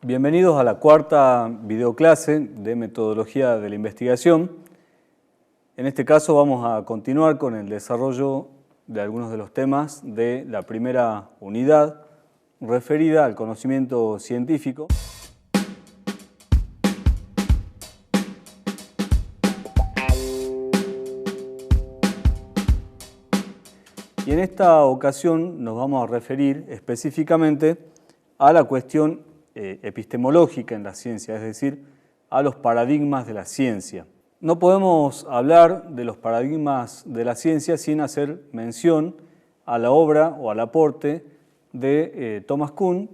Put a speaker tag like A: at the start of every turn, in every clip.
A: Bienvenidos a la cuarta videoclase de metodología de la investigación. En este caso vamos a continuar con el desarrollo de algunos de los temas de la primera unidad referida al conocimiento científico. Y en esta ocasión nos vamos a referir específicamente a la cuestión epistemológica en la ciencia, es decir, a los paradigmas de la ciencia. No podemos hablar de los paradigmas de la ciencia sin hacer mención a la obra o al aporte de Thomas Kuhn,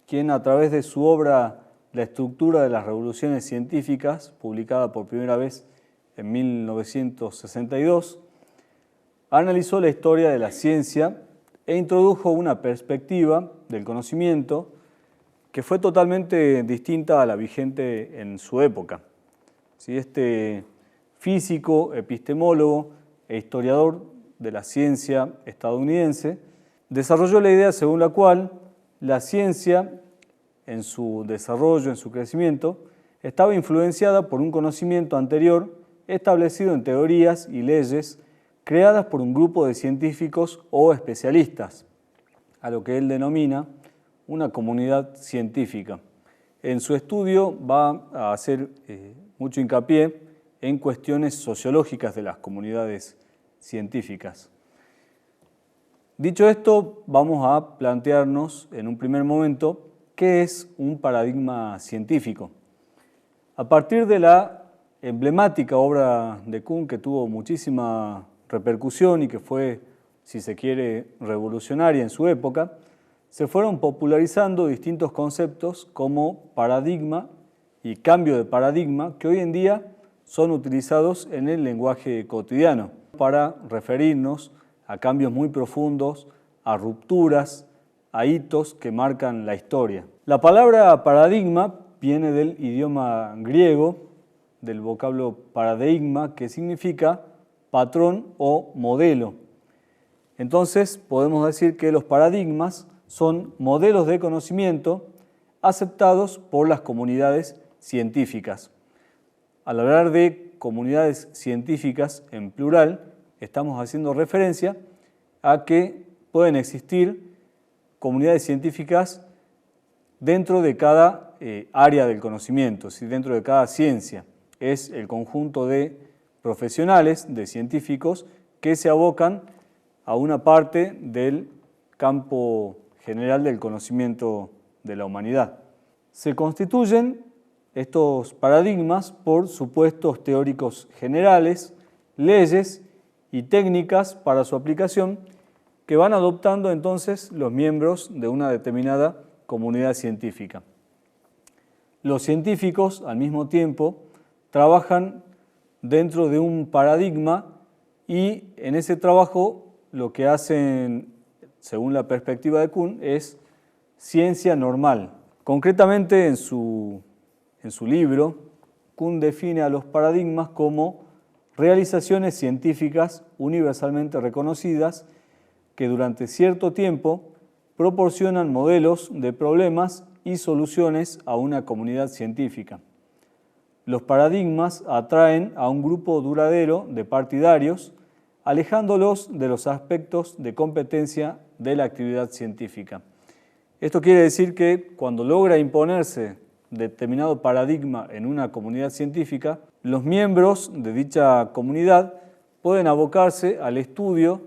A: quien a través de su obra La estructura de las revoluciones científicas, publicada por primera vez en 1962, analizó la historia de la ciencia e introdujo una perspectiva del conocimiento que fue totalmente distinta a la vigente en su época. Este físico, epistemólogo e historiador de la ciencia estadounidense desarrolló la idea según la cual la ciencia, en su desarrollo, en su crecimiento, estaba influenciada por un conocimiento anterior establecido en teorías y leyes creadas por un grupo de científicos o especialistas, a lo que él denomina una comunidad científica. En su estudio va a hacer mucho hincapié en cuestiones sociológicas de las comunidades científicas. Dicho esto, vamos a plantearnos en un primer momento qué es un paradigma científico. A partir de la emblemática obra de Kuhn, que tuvo muchísima repercusión y que fue, si se quiere, revolucionaria en su época, se fueron popularizando distintos conceptos como paradigma y cambio de paradigma que hoy en día son utilizados en el lenguaje cotidiano para referirnos a cambios muy profundos, a rupturas, a hitos que marcan la historia. La palabra paradigma viene del idioma griego, del vocablo paradigma, que significa patrón o modelo. Entonces podemos decir que los paradigmas son modelos de conocimiento aceptados por las comunidades científicas. Al hablar de comunidades científicas en plural, estamos haciendo referencia a que pueden existir comunidades científicas dentro de cada área del conocimiento, dentro de cada ciencia. Es el conjunto de profesionales, de científicos, que se abocan a una parte del campo general del conocimiento de la humanidad. Se constituyen estos paradigmas por supuestos teóricos generales, leyes y técnicas para su aplicación que van adoptando entonces los miembros de una determinada comunidad científica. Los científicos, al mismo tiempo, trabajan dentro de un paradigma y en ese trabajo lo que hacen, según la perspectiva de Kuhn, es ciencia normal. Concretamente, en su libro, Kuhn define a los paradigmas como realizaciones científicas universalmente reconocidas que durante cierto tiempo proporcionan modelos de problemas y soluciones a una comunidad científica. Los paradigmas atraen a un grupo duradero de partidarios, alejándolos de los aspectos de competencia de la actividad científica. Esto quiere decir que cuando logra imponerse determinado paradigma en una comunidad científica, los miembros de dicha comunidad pueden abocarse al estudio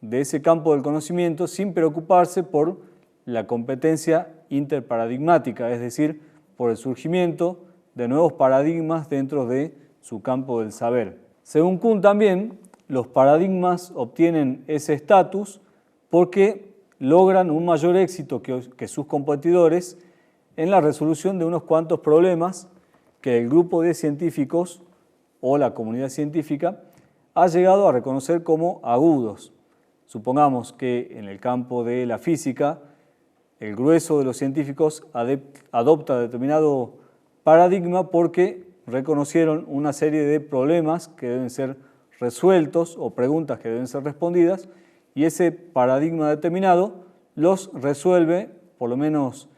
A: de ese campo del conocimiento sin preocuparse por la competencia interparadigmática, es decir, por el surgimiento de nuevos paradigmas dentro de su campo del saber. Según Kuhn también, los paradigmas obtienen ese estatus porque logran un mayor éxito que sus competidores en la resolución de unos cuantos problemas que el grupo de científicos o la comunidad científica ha llegado a reconocer como agudos. Supongamos que en el campo de la física, el grueso de los científicos adopta determinado paradigma porque reconocieron una serie de problemas que deben ser resueltos o preguntas que deben ser respondidas y ese paradigma determinado los resuelve, por lo menos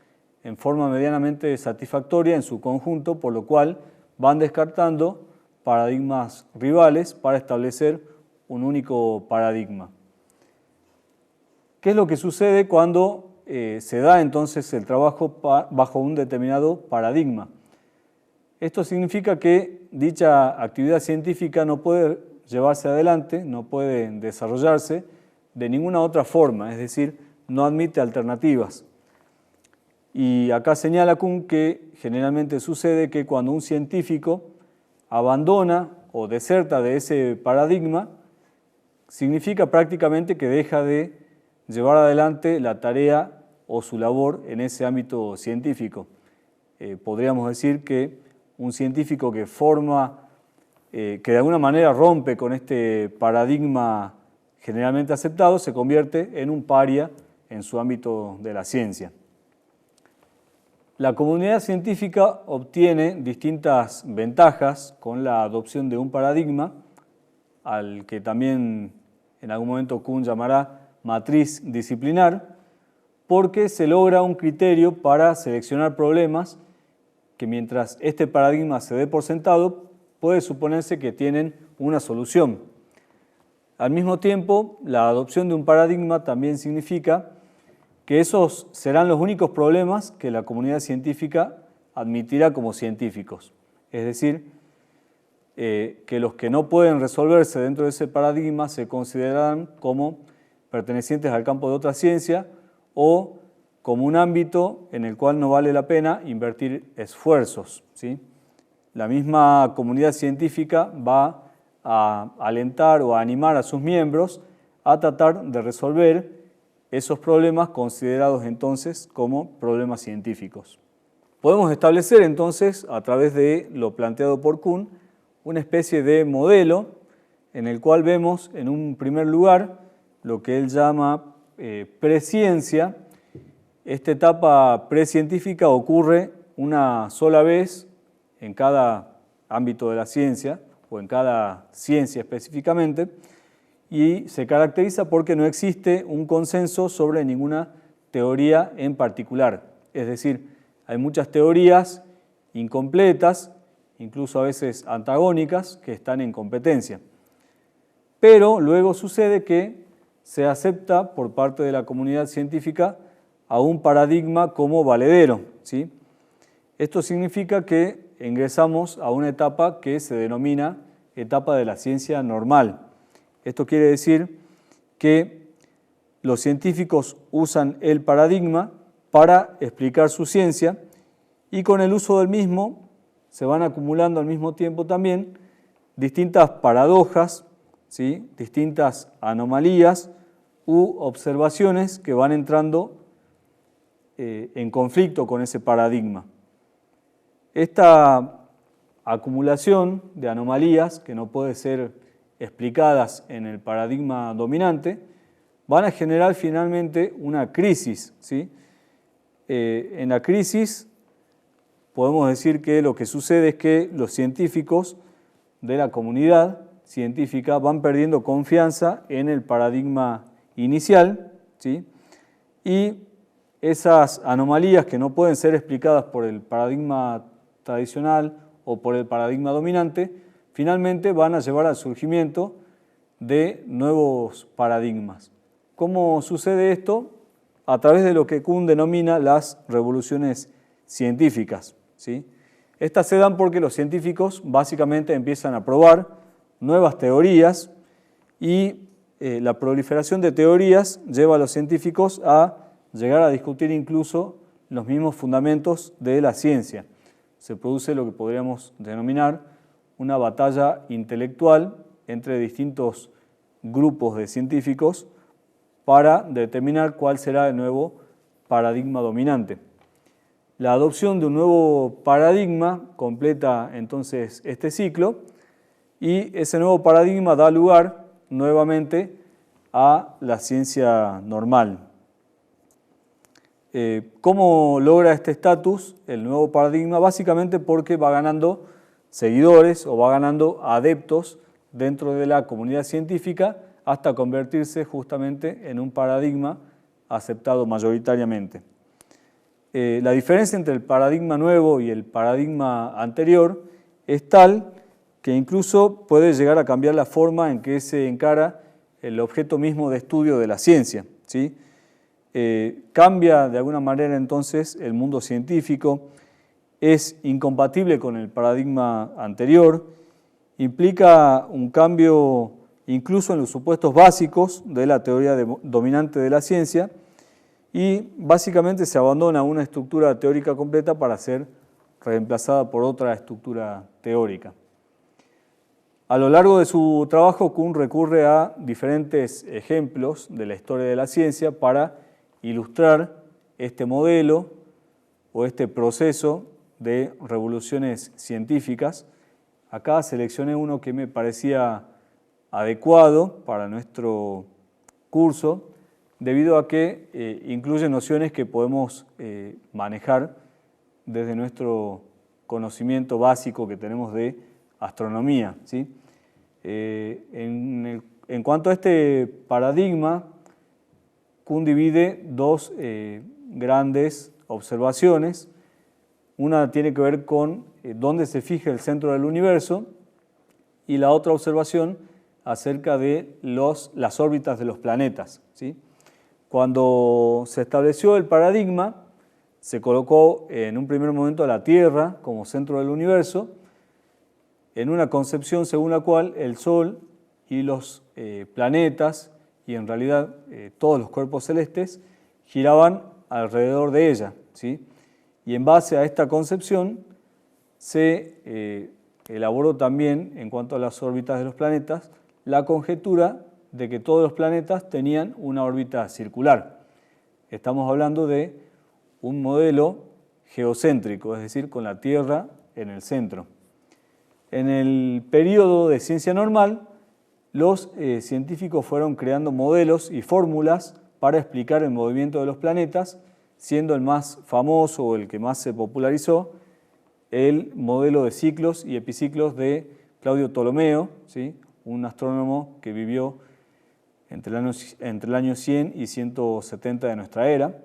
A: en forma medianamente satisfactoria en su conjunto, por lo cual van descartando paradigmas rivales para establecer un único paradigma. ¿Qué es lo que sucede cuando se da entonces el trabajo bajo un determinado paradigma? Esto significa que dicha actividad científica no puede llevarse adelante, no puede desarrollarse de ninguna otra forma, es decir, no admite alternativas. Y acá señala Kuhn que generalmente sucede que cuando un científico abandona o deserta de ese paradigma, significa prácticamente que deja de llevar adelante la tarea o su labor en ese ámbito científico. Podríamos decir que un científico que que de alguna manera rompe con este paradigma generalmente aceptado, se convierte en un paria en su ámbito de la ciencia. La comunidad científica obtiene distintas ventajas con la adopción de un paradigma, al que también en algún momento Kuhn llamará matriz disciplinar, porque se logra un criterio para seleccionar problemas que mientras este paradigma se dé por sentado, puede suponerse que tienen una solución. Al mismo tiempo, la adopción de un paradigma también significa que esos serán los únicos problemas que la comunidad científica admitirá como científicos. Es decir, que los que no pueden resolverse dentro de ese paradigma se considerarán como pertenecientes al campo de otra ciencia o como un ámbito en el cual no vale la pena invertir esfuerzos, ¿sí? La misma comunidad científica va a alentar o a animar a sus miembros a tratar de resolver esos problemas considerados entonces como problemas científicos. Podemos establecer entonces, a través de lo planteado por Kuhn, una especie de modelo en el cual vemos en un primer lugar lo que él llama presciencia. Esta etapa precientífica ocurre una sola vez en cada ámbito de la ciencia o en cada ciencia específicamente, y se caracteriza porque no existe un consenso sobre ninguna teoría en particular. Es decir, hay muchas teorías incompletas, incluso a veces antagónicas, que están en competencia. Pero luego sucede que se acepta por parte de la comunidad científica a un paradigma como valedero, ¿sí? Esto significa que ingresamos a una etapa que se denomina etapa de la ciencia normal. Esto quiere decir que los científicos usan el paradigma para explicar su ciencia y con el uso del mismo se van acumulando al mismo tiempo también distintas paradojas, ¿sí? Distintas anomalías u observaciones que van entrando en conflicto con ese paradigma. Esta acumulación de anomalías que no puede ser explicadas en el paradigma dominante van a generar finalmente una crisis, ¿sí? En la crisis podemos decir que lo que sucede es que los científicos de la comunidad científica van perdiendo confianza en el paradigma inicial, ¿sí? Y esas anomalías que no pueden ser explicadas por el paradigma tradicional o por el paradigma dominante, finalmente van a llevar al surgimiento de nuevos paradigmas. ¿Cómo sucede esto? A través de lo que Kuhn denomina las revoluciones científicas, ¿sí? Estas se dan porque los científicos básicamente empiezan a probar nuevas teorías y la proliferación de teorías lleva a los científicos a llegar a discutir incluso los mismos fundamentos de la ciencia. Se produce lo que podríamos denominar una batalla intelectual entre distintos grupos de científicos para determinar cuál será el nuevo paradigma dominante. La adopción de un nuevo paradigma completa entonces este ciclo y ese nuevo paradigma da lugar nuevamente a la ciencia normal. ¿Cómo logra este estatus el nuevo paradigma? Básicamente porque va ganando seguidores o va ganando adeptos dentro de la comunidad científica hasta convertirse justamente en un paradigma aceptado mayoritariamente. la diferencia entre el paradigma nuevo y el paradigma anterior es tal que incluso puede llegar a cambiar la forma en que se encara el objeto mismo de estudio de la ciencia, ¿sí? Cambia de alguna manera entonces el mundo científico, es incompatible con el paradigma anterior, implica un cambio incluso en los supuestos básicos de la teoría dominante de la ciencia y básicamente se abandona una estructura teórica completa para ser reemplazada por otra estructura teórica. A lo largo de su trabajo, Kuhn recurre a diferentes ejemplos de la historia de la ciencia para ilustrar este modelo o este proceso de revoluciones científicas. Acá seleccioné uno que me parecía adecuado para nuestro curso, debido a que incluye nociones que podemos manejar desde nuestro conocimiento básico que tenemos de astronomía, ¿sí? En cuanto a este paradigma, Kuhn divide dos grandes observaciones. Una tiene que ver con dónde se fija el centro del universo y la otra observación acerca de las órbitas de los planetas, ¿sí? Cuando se estableció el paradigma, se colocó en un primer momento a la Tierra como centro del universo, en una concepción según la cual el Sol y los planetas, y en realidad todos los cuerpos celestes, giraban alrededor de ella, ¿sí? Y en base a esta concepción se elaboró también, en cuanto a las órbitas de los planetas, la conjetura de que todos los planetas tenían una órbita circular. Estamos hablando de un modelo geocéntrico, es decir, con la Tierra en el centro. En el periodo de ciencia normal, los científicos fueron creando modelos y fórmulas para explicar el movimiento de los planetas, siendo el más famoso o el que más se popularizó el modelo de ciclos y epiciclos de Claudio Ptolomeo, ¿sí? Un astrónomo que vivió entre el año 100 y 170 de nuestra era.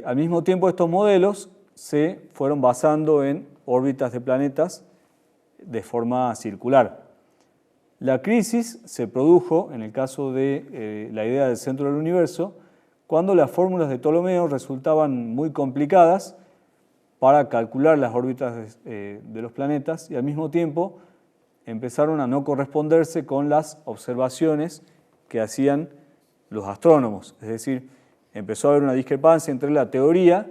A: Al mismo tiempo, estos modelos se fueron basando en órbitas de planetas de forma circular. La crisis se produjo, en el caso de la idea del centro del universo, cuando las fórmulas de Ptolomeo resultaban muy complicadas para calcular las órbitas de los planetas y al mismo tiempo empezaron a no corresponderse con las observaciones que hacían los astrónomos. Es decir, empezó a haber una discrepancia entre la teoría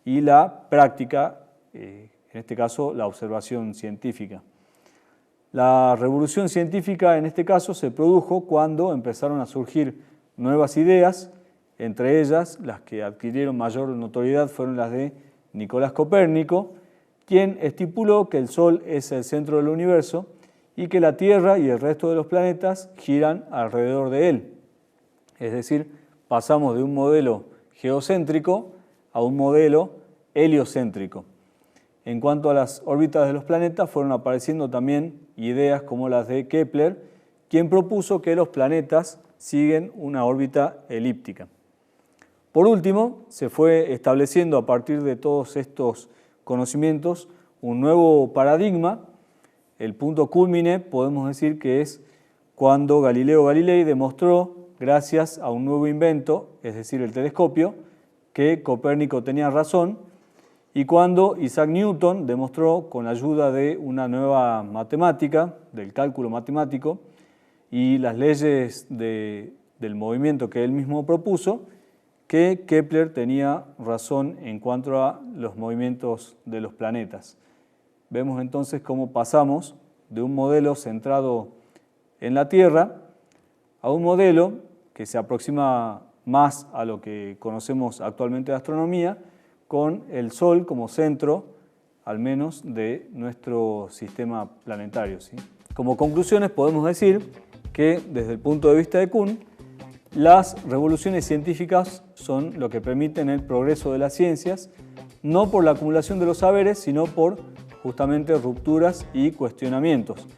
A: y la práctica, en este caso la observación científica. La revolución científica en este caso se produjo cuando empezaron a surgir nuevas ideas, entre ellas las que adquirieron mayor notoriedad fueron las de Nicolás Copérnico, quien estipuló que el Sol es el centro del universo y que la Tierra y el resto de los planetas giran alrededor de él. Es decir, pasamos de un modelo geocéntrico a un modelo heliocéntrico. En cuanto a las órbitas de los planetas, fueron apareciendo también ideas como las de Kepler, quien propuso que los planetas siguen una órbita elíptica. Por último, se fue estableciendo a partir de todos estos conocimientos un nuevo paradigma. El punto cúlmine podemos decir que es cuando Galileo Galilei demostró, gracias a un nuevo invento, es decir, el telescopio, que Copérnico tenía razón, y cuando Isaac Newton demostró, con la ayuda de una nueva matemática, del cálculo matemático, y las leyes del movimiento que él mismo propuso, que Kepler tenía razón en cuanto a los movimientos de los planetas. Vemos entonces cómo pasamos de un modelo centrado en la Tierra a un modelo que se aproxima más a lo que conocemos actualmente de astronomía, con el Sol como centro, al menos, de nuestro sistema planetario, ¿sí? Como conclusiones podemos decir que, desde el punto de vista de Kuhn, las revoluciones científicas son lo que permiten el progreso de las ciencias, no por la acumulación de los saberes, sino por justamente rupturas y cuestionamientos.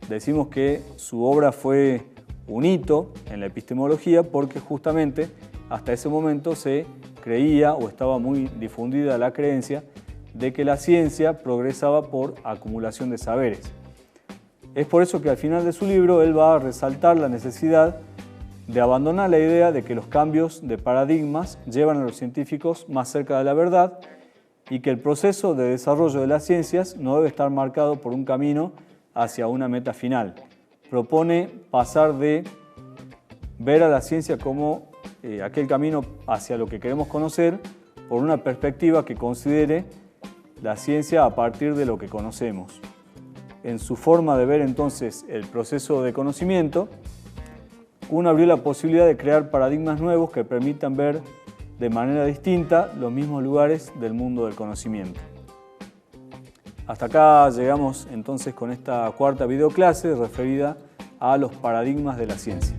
A: Decimos que su obra fue un hito en la epistemología porque justamente hasta ese momento se creía o estaba muy difundida la creencia de que la ciencia progresaba por acumulación de saberes. Es por eso que al final de su libro él va a resaltar la necesidad de abandonar la idea de que los cambios de paradigmas llevan a los científicos más cerca de la verdad y que el proceso de desarrollo de las ciencias no debe estar marcado por un camino hacia una meta final. Propone pasar de ver a la ciencia como aquel camino hacia lo que queremos conocer por una perspectiva que considere la ciencia a partir de lo que conocemos. En su forma de ver entonces el proceso de conocimiento, Kuhn abrió la posibilidad de crear paradigmas nuevos que permitan ver de manera distinta los mismos lugares del mundo del conocimiento. Hasta acá llegamos entonces con esta cuarta videoclase referida a los paradigmas de la ciencia.